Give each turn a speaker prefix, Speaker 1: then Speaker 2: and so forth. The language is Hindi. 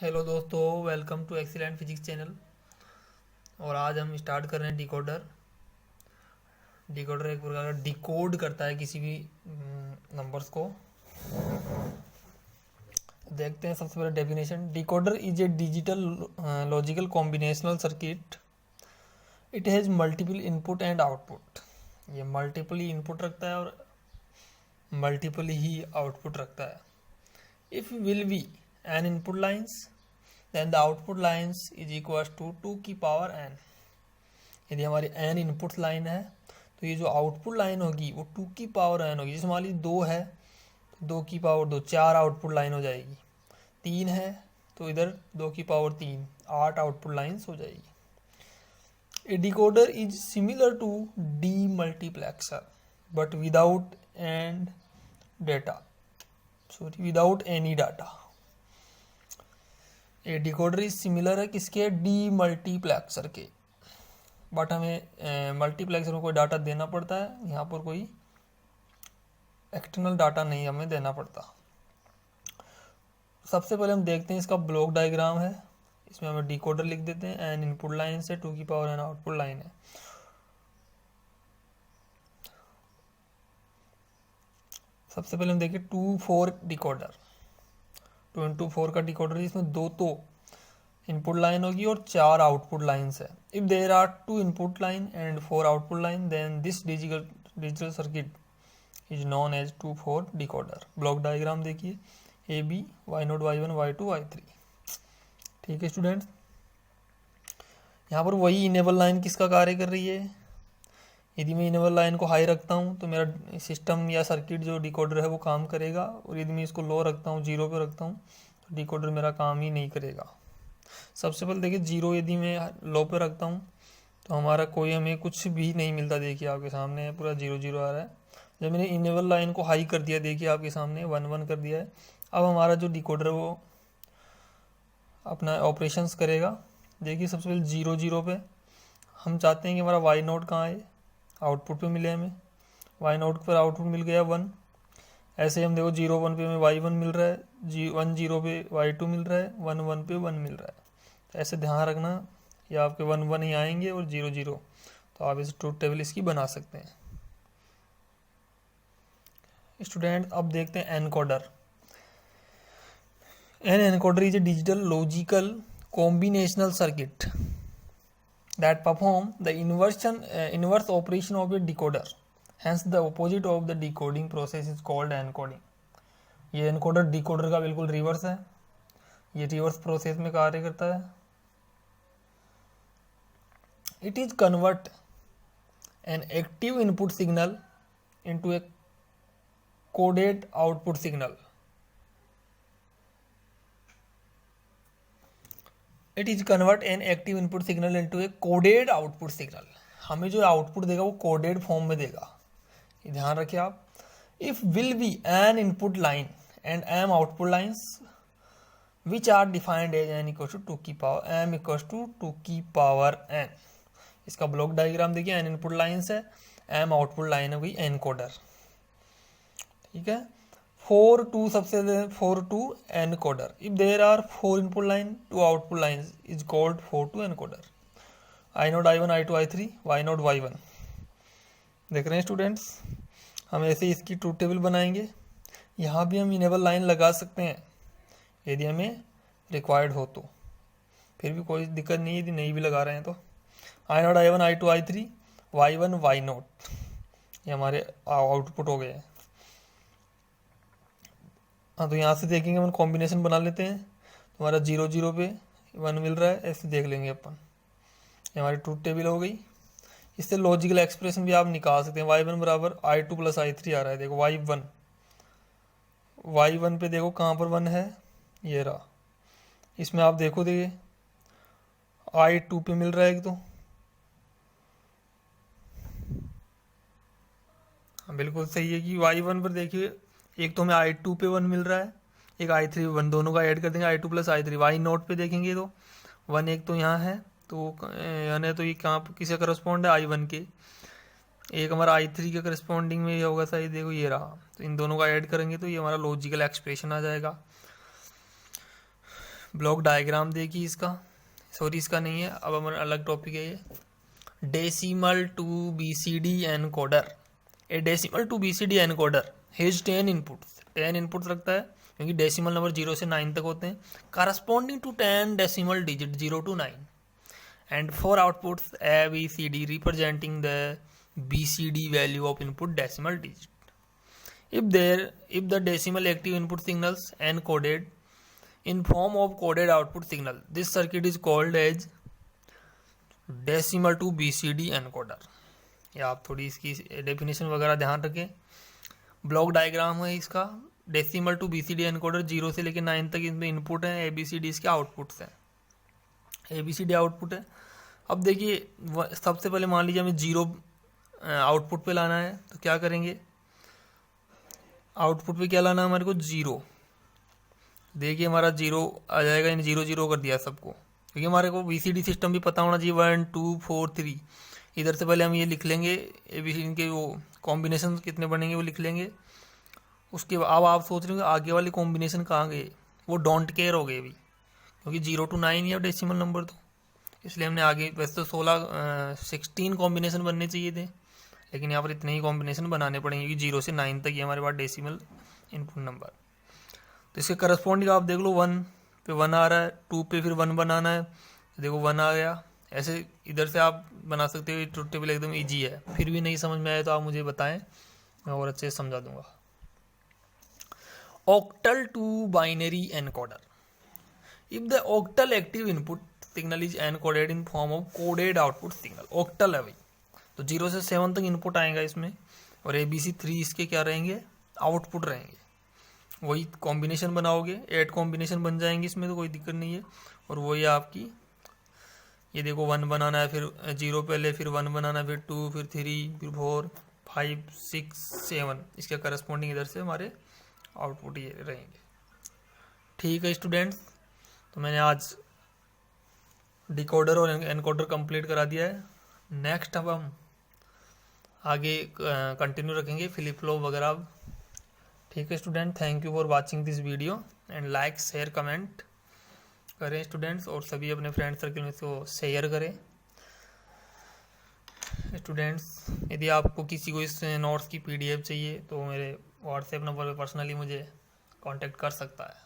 Speaker 1: हेलो दोस्तों, welcome to excellent physics channel. और आज हम स्टार्ट कर रहे हैं डिकोडर। डिकोडर एक प्रकार का डिकोड करता है किसी भी नंबर्स को। देखते हैं सबसे पहले definition. Decoder is a digital logical combinational circuit. It has multiple input and output. ये मल्टीपल ही इनपुट रखता है और मल्टीपल ही आउटपुट रखता है। If will be N input lines then the output lines is equals to 2 की पावर n। यदि हमारी n इनपुट लाइन है तो ये जो आउटपुट लाइन होगी वो 2 की पावर n होगी। जैसे मान लीजिए 2 है तो 2 की पावर 2, 4 आउटपुट लाइन हो जाएगी। 3 है तो इधर 2 की पावर 3, 8 आउटपुट लाइन्स हो जाएगी। A decoder is similar to demultiplexer but without and data, sorry without any data. ये डिकोडर इज सिमिलर है किसके? डी मल्टीप्लेक्सर के। बट हमें मल्टीप्लेक्सर में कोई डाटा देना पड़ता है, यहाँ पर कोई एक्सटर्नल डाटा नहीं हमें देना पड़ता। सबसे पहले हम देखते हैं इसका ब्लॉक डायग्राम है। इसमें हमें डिकोडर लिख देते हैं। एन इनपुट लाइन से 2 की पावर एन आउटपुट लाइन है। सबसे पहले हम देखिए 2-4 डिकोडर। 2x4 का डिकोडर है। इसमें 2 तो इनपुट लाइन होगी और 4 आउटपुट लाइन्स है। If there are 2 input line and 4 output line then this digital circuit is known as 2-4 decoder. Block diagram देखिए, A B, Y naught, Y one, Y two, Y three. ठीक है स्टूडेंट्स, यहाँ पर वही इनेबल लाइन किसका कार्य कर रही है? यदि मैं इनेबल लाइन को हाई रखता हूँ तो मेरा सिस्टम या सर्किट जो डिकोडर है वो काम करेगा, और यदि मैं इसको लो रखता हूँ, 0 पे रखता हूँ, तो डिकोडर मेरा काम ही नहीं करेगा। सबसे पहले देखिए 0 यदि मैं लो पे रखता हूँ तो हमारा कोई हमें कुछ भी नहीं मिलता। देखिए आपके सामने पूरा 0-0 आ रहा है। जब मैंने इनेबल लाइन को हाई कर दिया, देखिए आपके सामने 1-1 कर दिया है। अब हमारा जो डिकोडर वो अपना ऑपरेशंस करेगा। देखिए सबसे पहले 0-0 पे हम चाहते हैं कि हमारा वाई नोट कहाँ है, आउटपुट पे मिले हमें। वाई नोट पर आउटपुट मिल गया 1। ऐसे हम देखो 0-1 पे हमें वाई 1 मिल रहा है, 1-0 पे वाई 2 मिल रहा है, 1-1 पे 1 मिल रहा है। तो ऐसे ध्यान रखना, या आपके 1-1 ही आएंगे और 0-0, तो आप इस ट्रूथ टेबल इसकी बना सकते हैं। स्टूडेंट अब देखते हैं encoder. An encoder is a digital logical combinational circuit that perform the inverse operation of a decoder. Hence the opposite of the decoding process is called encoding. ये एनकोडर डिकोडर का बिल्कुल रिवर्स है। ये रिवर्स प्रोसेस में कार्य करता है। It is convert an active input signal into a coded output signal. It is convert an active input signal into A coded output signal. हमें जो आउटपुट देगा वो कोडेड फॉर्म में देगा, ये ध्यान रखिए आप। If will be N input line and M output lines which are defined as N equal to 2 की पावर एम इक्वल टू 2 की पावर एन। इसका ब्लॉक डायग्राम देखिए, एन इनपुट लाइन्स है, एम आउटपुट लाइन है, वही एनकोडर। ठीक है, 4-2 सबसे 4-2 encoder. If there are 4 input line 2 output line is called 4-2 encoder. I note I1, I2, I3, Y note Y1। देख रहे हैं स्टूडेंट्स, हम ऐसे इसकी ट्रूथ टेबल बनाएंगे। यहाँ भी हम इनेबल लाइन लगा सकते हैं यदि हमें रिक्वायर्ड हो तो, फिर भी कोई दिक्कत नहीं यदि नहीं भी लगा रहे हैं तो। आई note I1, I2, I3, Y1, Y note, ये हमारे आउटपुट हो गए हैं। हाँ, तो यहाँ से देखेंगे हम कॉम्बिनेशन बना लेते हैं। तो हमारा 0-0 पे 1 मिल रहा है, ऐसे देख लेंगे अपन। ये हमारी ट्रूथ टेबल हो गई। इससे लॉजिकल एक्सप्रेशन भी आप निकाल सकते हैं। y1 बराबर I2 प्लस I3 आ रहा है। देखो y1 पे देखो कहाँ पर 1 है, ये रहा। इसमें आप देखो, देखिए I2 पे मिल रहा है एक तो, हाँ बिल्कुल सही है कि y1 पर देखिए एक तो हमें I2 पे 1 मिल रहा है, एक I3 पे 1, दोनों का ऐड कर देंगे I2 plus I3। Y note पे देखेंगे तो 1 एक तो यहाँ है, तो यानी तो ये कहाँ किसे करस्पॉन्ड है, I1 के। एक हमारा I3 के करस्पॉन्डिंग में ये होगा शायद, देखो ये रहा। तो इन दोनों का ऐड करेंगे तो ये हमारा लॉजिकल एक्सप्रेशन आ जाएगा। ब्लॉक डायग्राम देखिए इसका, सॉरी इसका नहीं है, अब हमारा अलग टॉपिक है ये। Decimal to BCD encoder. A decimal to BCD encoder has 10 inputs, 10 inputs रखता है क्योंकि डेसिमल नंबर 0 से 9 तक होते हैं, corresponding to 10 decimal digit 0 to 9 and 4 outputs A, B, C, D representing the BCD value of input decimal digit. If the decimal active input signals encoded in form of coded output signal, this circuit is called as decimal to BCD encoder. ये आप थोड़ी इसकी डेफिनेशन वगैरह ध्यान रखें। ब्लॉक डायग्राम है इसका, डेसिमल टू बीसीडी एनकोडर 0 से लेकर 9 तक इसमें इनपुट है, एबीसीडी इसके आउटपुट्स हैं, एबीसीडी आउटपुट है। अब देखिए सबसे पहले मान लीजिए हमें 0 आउटपुट पे लाना है, तो क्या करेंगे, आउटपुट पे क्या लाना है हमारे को 0। देखिए हमारा 0 आ जाएगा, इन 0 0 कर दिया सबको, क्योंकि हमारे को बीसीडी सिस्टम भी पता होना चाहिए, 1 2 4 3। इधर से पहले हम ये लिख लेंगे एबीसीडी के वो कॉम्बिनेशन कितने बनेंगे वो लिख लेंगे। उसके अब आप सोच रहे हो आगे वाले कॉम्बिनेशन कहाँ गए, वो डोंट केयर हो गए अभी, क्योंकि 0 to 9 ही है डेसिमल नंबर, तो इसलिए हमने आगे, वैसे तो 16 कॉम्बिनेशन बनने चाहिए थे, लेकिन यहाँ पर इतने ही कॉम्बिनेशन बनाने पड़ेंगे क्योंकि 0 से 9 तक ही हमारे पास डेसिमल इनपुट नंबर। तो इसके करस्पॉन्डिंग आप देख लो, 1 पे 1 आ रहा है, 2 पे फिर 1 बनाना है, देखो 1 आ गया। ऐसे इधर से आप बना सकते हो, ट्रुथ टेबल एकदम ईजी है। फिर भी नहीं समझ में आए तो आप मुझे बताएं, मैं और अच्छे से समझा दूंगा। Octal to binary encoder. If the octal active input signal is encoded in form of coded output signal, octal है भाई, तो 0 से 7 तक इनपुट आएगा इसमें, और ABC 3 इसके क्या रहेंगे, आउटपुट रहेंगे। वही कॉम्बिनेशन बनाओगे, 8 कॉम्बिनेशन बन जाएंगे इसमें, तो कोई दिक्कत नहीं है। और वही आपकी, ये देखो 1 बनाना है, फिर 0 पहले, फिर 1 बनाना है, फिर 2, फिर 3, फिर 4 5 6 7, इसके करस्पॉन्डिंग इधर से हमारे आउटपुट ये रहेंगे। ठीक है स्टूडेंट्स, तो मैंने आज डिकोडर और एनकोडर कंप्लीट करा दिया है। नेक्स्ट अब हम आगे कंटिन्यू रखेंगे फ्लिप फ्लॉप वगैरह। ठीक है student, thank you for watching this video and like share comment करें स्टूडेंट्स, और सभी अपने फ्रेंड सर्कल में इसको शेयर करें। स्टूडेंट्स, यदि आपको किसी को इस नोट्स की PDF चाहिए तो मेरे व्हाट्सएप नंबर पर पर्सनली मुझे कांटेक्ट कर सकता है।